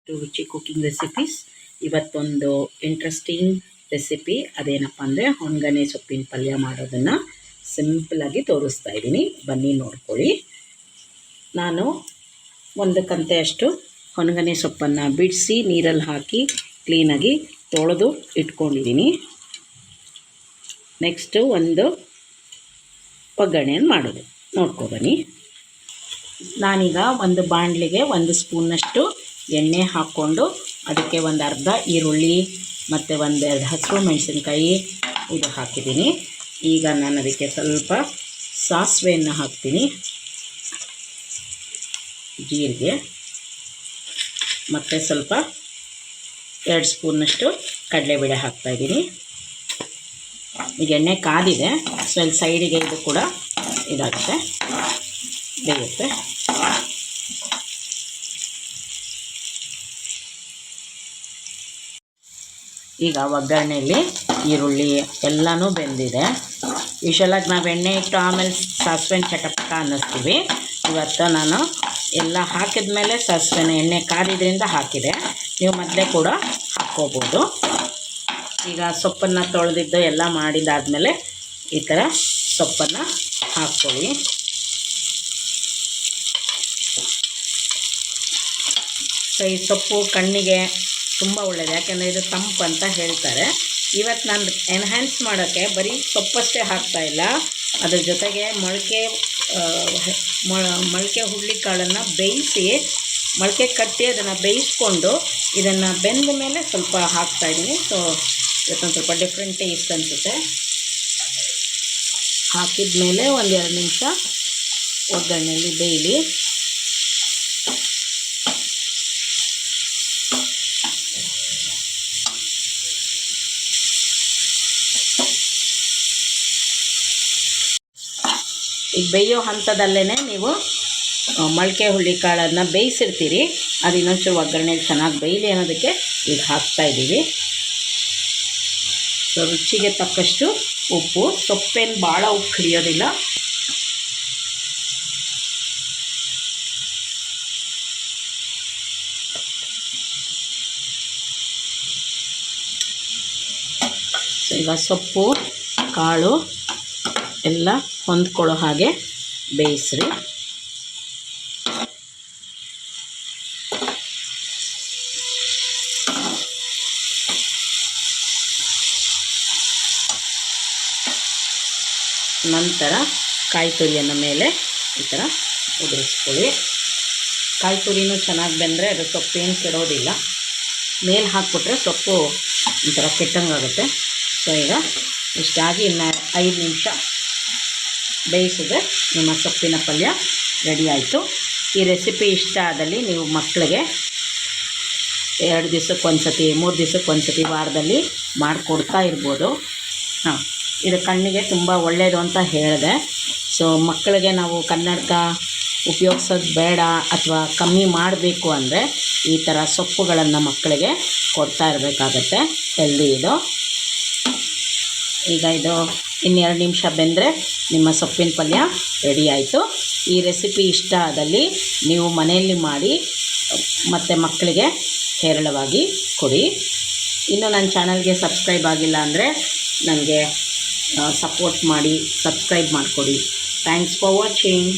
ರುಚಿ cooking recipes. ಇವತ್ತೊಂದು interesting recipe. ಅದೇನಪ್ಪ ಅಂದರೆ ಹೊಂಗನೆ ಸೊಪ್ಪಿನ ಪಲ್ಯ ಮಾಡೋದನ್ನು ಸಿಂಪಲಾಗಿ ತೋರಿಸ್ತಾ ಇದ್ದೀನಿ, ಬನ್ನಿ ನೋಡ್ಕೊಳ್ಳಿ. ನಾನು ಒಂದು ಕಂತೆಯಷ್ಟು ಹೊಂಗನೆ ಸೊಪ್ಪನ್ನು ಬಿಡಿಸಿ ನೀರಲ್ಲಿ ಹಾಕಿ ಕ್ಲೀನಾಗಿ ತೊಳೆದು ಇಟ್ಕೊಂಡಿದ್ದೀನಿ. ನೆಕ್ಸ್ಟು ಒಂದು ಒಗ್ಗರಣೆಯನ್ನು ಮಾಡೋದು ನೋಡ್ಕೊಬನ್ನಿ. ನಾನೀಗ ಒಂದು ಬಾಣಲಿಗೆ 1 ಸ್ಪೂನ್ನಷ್ಟು ಎಣ್ಣೆ ಹಾಕ್ಕೊಂಡು ಅದಕ್ಕೆ ಒಂದು ಅರ್ಧ ಈರುಳ್ಳಿ ಮತ್ತು 1-2 ಹಸಿರು ಮೆಣಸಿನ್ಕಾಯಿ ಇದು ಹಾಕಿದ್ದೀನಿ. ಈಗ ನಾನು ಅದಕ್ಕೆ ಸ್ವಲ್ಪ ಸಾಸಿವೆಯನ್ನು ಹಾಕ್ತೀನಿ, ಜೀರಿಗೆ ಮತ್ತು ಸ್ವಲ್ಪ 2 ಸ್ಪೂನ್ನಷ್ಟು ಕಡಲೆಬೇಳೆ ಹಾಕ್ತಾಯಿದ್ದೀನಿ. ಈಗ ಎಣ್ಣೆ ಕಾದಿದೆ, ಸೊ ಇಲ್ಲಿ ಸೈಡಿಗೆ ಇದು ಕೂಡ ಇದಾಗುತ್ತೆ, ಬೇಯುತ್ತೆ. ಈಗ ಒಗ್ಗರಣೆಯಲ್ಲಿ ಈರುಳ್ಳಿ ಎಲ್ಲನೂ ಬೆಂದಿದೆ. ಯೂಶಲಾಗಿ ನಾವು ಎಣ್ಣೆ ಇಟ್ಟು ಆಮೇಲೆ ಸಾಸಿವೆನ ಚಟಪಟ ಅನ್ನಿಸ್ತೀವಿ. ಇವತ್ತು ನಾನು ಎಲ್ಲ ಹಾಕಿದ ಮೇಲೆ ಸಾಸಿವೆನ ಎಣ್ಣೆ ಕಾದಿದ್ರಿಂದ ಹಾಕಿದೆ, ನೀವು ಮೊದಲೇ ಕೂಡ ಹಾಕ್ಕೋಬೋದು. ಈಗ ಸೊಪ್ಪನ್ನು ತೊಳೆದಿದ್ದು ಎಲ್ಲ ಮಾಡಿದಾದಮೇಲೆ ಈ ಥರ ಸೊಪ್ಪನ್ನು ಹಾಕ್ಕೊಳ್ಳಿ. ಸೊ ಈ ಸೊಪ್ಪು ಕಣ್ಣಿಗೆ ತುಂಬ ಒಳ್ಳೆಯದು, ಯಾಕೆಂದರೆ ಇದು ತಂಪು ಅಂತ ಹೇಳ್ತಾರೆ. ಇವತ್ತು ನಾನು ಎನ್ಹ್ಯಾನ್ಸ್ ಮಾಡೋಕ್ಕೆ ಬರೀ ಸೊಪ್ಪಷ್ಟೇ ಹಾಕ್ತಾಯಿಲ್ಲ, ಅದ್ರ ಜೊತೆಗೆ ಮೊಳಕೆ ಹುರುಳಿಕಾಳನ್ನು ಬೇಯಿಸಿ ಮೊಳಕೆ ಕಟ್ಟಿ ಅದನ್ನು ಬೇಯಿಸ್ಕೊಂಡು ಇದನ್ನು ಬೆಂದ ಮೇಲೆ ಸ್ವಲ್ಪ ಹಾಕ್ತಾಯಿದ್ದೀನಿ. ಸೊ ಇವತ್ತೊಂದು ಸ್ವಲ್ಪ ಡಿಫ್ರೆಂಟ್ ಟೇಸ್ಟ್ ಅನಿಸುತ್ತೆ. ಹಾಕಿದ ಮೇಲೆ 1-2 ನಿಮಿಷ ಒಗ್ಗರಣೆಯಲ್ಲಿ ಬೇಯಲಿ. ಈಗ ಬೇಯೋ ಹಂತದಲ್ಲೇ ನೀವು ಮೊಳಕೆ ಹುರುಳಿಕಾಳನ್ನು ಬೇಯಿಸಿರ್ತೀರಿ, ಅದು ಇನ್ನೊಂಚೂರು ಒಗ್ಗರಣೆಗೆ ಚೆನ್ನಾಗಿ ಬೇಯಲಿ ಅನ್ನೋದಕ್ಕೆ ಈಗ ಹಾಕ್ತಾಯಿದ್ದೀವಿ. ಸೊ ರುಚಿಗೆ ತಕ್ಕಷ್ಟು ಉಪ್ಪು, ಸೊಪ್ಪೇನು ಭಾಳ ಉಪ್ಪು ಹಿಡಿಯೋದಿಲ್ಲ. ಈಗ ಸೊಪ್ಪು ಕಾಳು ಎಲ್ಲ ಹೊಂದ್ಕೊಳ್ಳೋ ಹಾಗೆ ಬೇಯಿಸ್ರಿ. ನಂತರ ಕಾಯಿ ತುರಿಯನ್ನು ಮೇಲೆ ಈ ಥರ ಉದುರಿಸ್ಕೊಳ್ಳಿ. ಕಾಯಿ ತುರಿನೂ ಚೆನ್ನಾಗಿ ಬೆಂದರೆ ಅದು ಸೊಪ್ಪೇನು ಕೆಡೋದಿಲ್ಲ. ಮೇಲೆ ಹಾಕ್ಬಿಟ್ರೆ ಸೊಪ್ಪು ಒಂಥರ ಕೆಟ್ಟಂಗಾಗುತ್ತೆ. ಸೊ ಈಗ ಇಷ್ಟಾಗಿ ಇನ್ನು 5 ನಿಮಿಷ ಬೇಯಿಸಿದ್ರೆ ನಿಮ್ಮ ಸೊಪ್ಪಿನ ಪಲ್ಯ ರೆಡಿ ಆಯಿತು. ಈ ರೆಸಿಪಿ ಇಷ್ಟ ಆದಲ್ಲಿ ನೀವು ಮಕ್ಕಳಿಗೆ 2 ದಿವಸಕ್ಕೆ 1 ಸತಿ 3 ದಿವಸಕ್ಕೆ 1 ಸತಿ ವಾರದಲ್ಲಿ ಮಾಡಿಕೊಡ್ತಾ ಇರ್ಬೋದು. ಇದು ಕಣ್ಣಿಗೆ ತುಂಬ ಒಳ್ಳೆಯದು ಅಂತ ಹೇಳಿದೆ. ಸೊ ಮಕ್ಕಳಿಗೆ ನಾವು ಕನ್ನಡಕ ಉಪಯೋಗಿಸೋದು ಬೇಡ ಅಥವಾ ಕಮ್ಮಿ ಮಾಡಬೇಕು ಅಂದರೆ ಈ ಥರ ಸೊಪ್ಪುಗಳನ್ನು ಮಕ್ಕಳಿಗೆ ಕೊಡ್ತಾ ಇರಬೇಕಾಗತ್ತೆ, ಹೆಲ್ದಿ ಇದು. ಈಗ ಇದು 2 ನಿಮಿಷ ಬೆಂದರೆ ನಿಮ್ಮ ಸೊಪ್ಪಿನ ಪಲ್ಯ ರೆಡಿ ಆಯಿತು. ಈ ರೆಸಿಪಿ ಇಷ್ಟ ಆದಲ್ಲಿ ನೀವು ಮನೆಯಲ್ಲಿ ಮಾಡಿ ಮತ್ತು ಮಕ್ಕಳಿಗೆ ಹೇರಳವಾಗಿ ಕೊಡಿ. ಇನ್ನು ನನ್ನ ಚಾನಲ್ಗೆ ಸಬ್ಸ್ಕ್ರೈಬ್ ಆಗಿಲ್ಲ ಅಂದರೆ ನನಗೆ ಸಪೋರ್ಟ್ ಮಾಡಿ, ಸಬ್ಸ್ಕ್ರೈಬ್ ಮಾಡಿಕೊಡಿ. Thanks for watching.